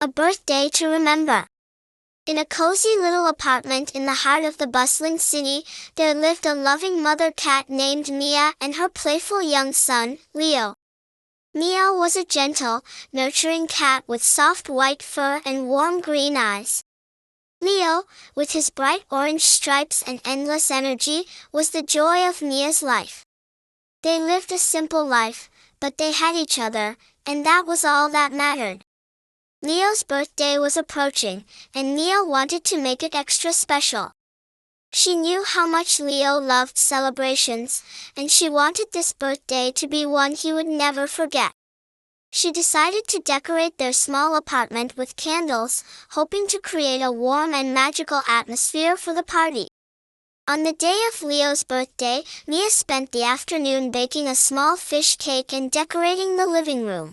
A birthday to remember. In a cozy little apartment in the heart of the bustling city, there lived a loving mother cat named Mia and her playful young son, Leo. Mia was a gentle, nurturing cat with soft white fur and warm green eyes. Leo, with his bright orange stripes and endless energy, was the joy of Mia's life. They lived a simple life, but they had each other, and that was all that mattered. Leo's birthday was approaching, and Mia wanted to make it extra special. She knew how much Leo loved celebrations, and she wanted this birthday to be one he would never forget. She decided to decorate their small apartment with candles, hoping to create a warm and magical atmosphere for the party. On the day of Leo's birthday, Mia spent the afternoon baking a small fish cake and decorating the living room.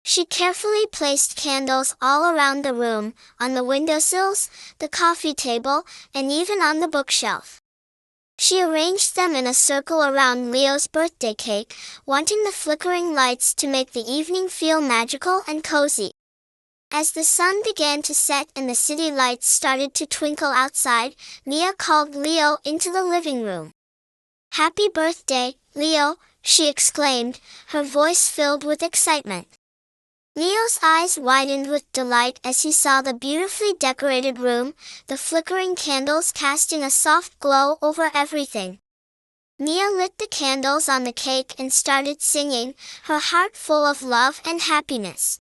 She carefully placed candles all around the room, on the windowsills, the coffee table, and even on the bookshelf. She arranged them in a circle around Leo's birthday cake, wanting the flickering lights to make the evening feel magical and cozy. As the sun began to set and the city lights started to twinkle outside, Mia called Leo into the living room. "Happy birthday, Leo," she exclaimed, her voice filled with excitement. Leo's eyes widened with delight as he saw the beautifully decorated room, the flickering candles casting a soft glow over everything. Mia lit the candles on the cake and started singing, her heart full of love and happiness.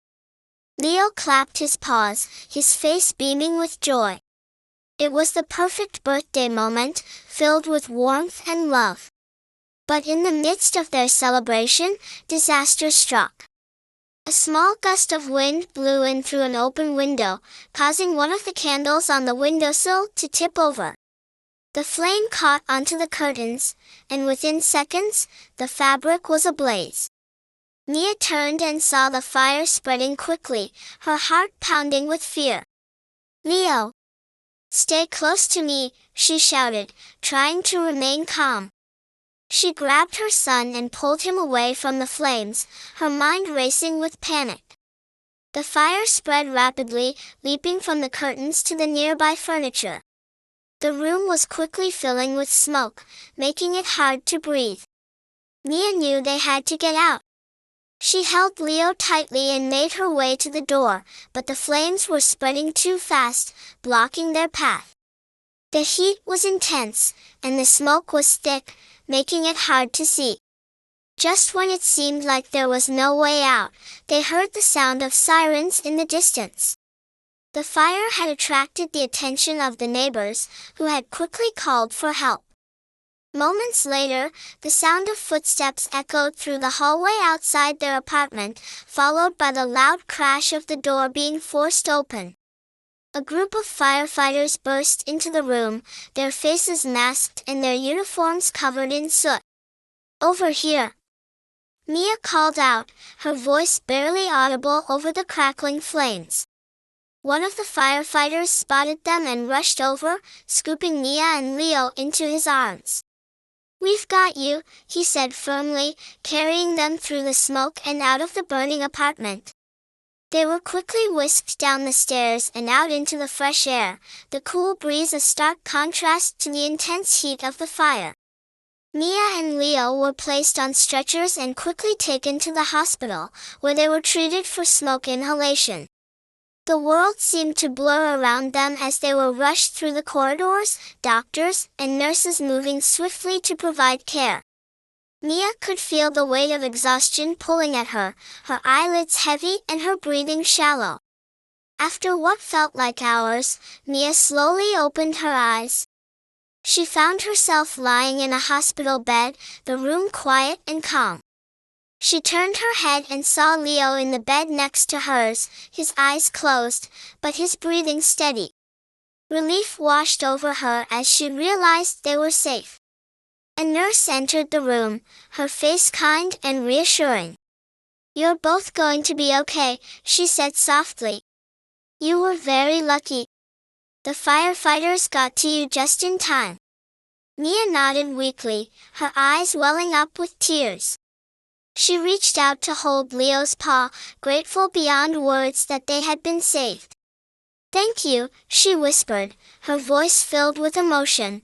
Leo clapped his paws, his face beaming with joy. It was the perfect birthday moment, filled with warmth and love. But in the midst of their celebration, disaster struck. A small gust of wind blew in through an open window, causing one of the candles on the windowsill to tip over. The flame caught onto the curtains, and within seconds, the fabric was ablaze. Mia turned and saw the fire spreading quickly, her heart pounding with fear. "Leo! Stay close to me," she shouted, trying to remain calm. She grabbed her son and pulled him away from the flames, her mind racing with panic. The fire spread rapidly, leaping from the curtains to the nearby furniture. The room was quickly filling with smoke, making it hard to breathe. Mia knew they had to get out. She held Leo tightly and made her way to the door, but the flames were spreading too fast, blocking their path. The heat was intense, and the smoke was thick, making it hard to see. Just when it seemed like there was no way out, they heard the sound of sirens in the distance. The fire had attracted the attention of the neighbors, who had quickly called for help. Moments later, the sound of footsteps echoed through the hallway outside their apartment, followed by the loud crash of the door being forced open. A group of firefighters burst into the room, their faces masked and their uniforms covered in soot. "Over here!" Mia called out, her voice barely audible over the crackling flames. One of the firefighters spotted them and rushed over, scooping Mia and Leo into his arms. "We've got you," he said firmly, carrying them through the smoke and out of the burning apartment. They were quickly whisked down the stairs and out into the fresh air, the cool breeze a stark contrast to the intense heat of the fire. Mia and Leo were placed on stretchers and quickly taken to the hospital, where they were treated for smoke inhalation. The world seemed to blur around them as they were rushed through the corridors, doctors and nurses moving swiftly to provide care. Mia could feel the weight of exhaustion pulling at her, her eyelids heavy and her breathing shallow. After what felt like hours, Mia slowly opened her eyes. She found herself lying in a hospital bed, the room quiet and calm. She turned her head and saw Leo in the bed next to hers, his eyes closed, but his breathing steady. Relief washed over her as she realized they were safe. A nurse entered the room, her face kind and reassuring. "You're both going to be okay," she said softly. "You were very lucky. The firefighters got to you just in time." Mia nodded weakly, her eyes welling up with tears. She reached out to hold Leo's paw, grateful beyond words that they had been saved. "Thank you," she whispered, her voice filled with emotion.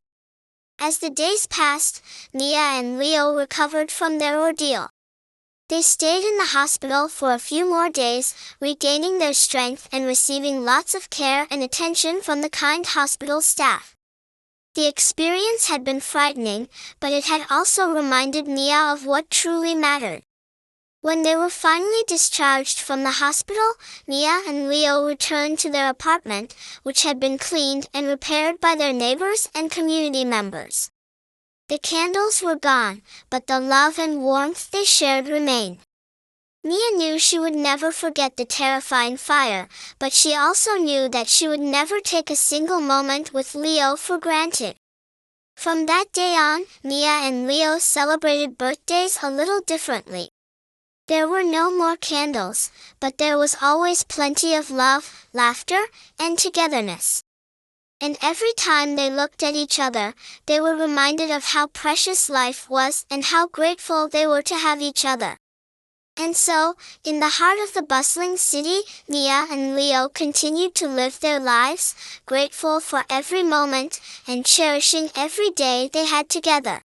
As the days passed, Mia and Leo recovered from their ordeal. They stayed in the hospital for a few more days, regaining their strength and receiving lots of care and attention from the kind hospital staff. The experience had been frightening, but it had also reminded Mia of what truly mattered. When they were finally discharged from the hospital, Mia and Leo returned to their apartment, which had been cleaned and repaired by their neighbors and community members. The candles were gone, but the love and warmth they shared remained. Mia knew she would never forget the terrifying fire, but she also knew that she would never take a single moment with Leo for granted. From that day on, Mia and Leo celebrated birthdays a little differently. There were no more candles, but there was always plenty of love, laughter, and togetherness. And every time they looked at each other, they were reminded of how precious life was and how grateful they were to have each other. And so, in the heart of the bustling city, Mia and Leo continued to live their lives, grateful for every moment and cherishing every day they had together.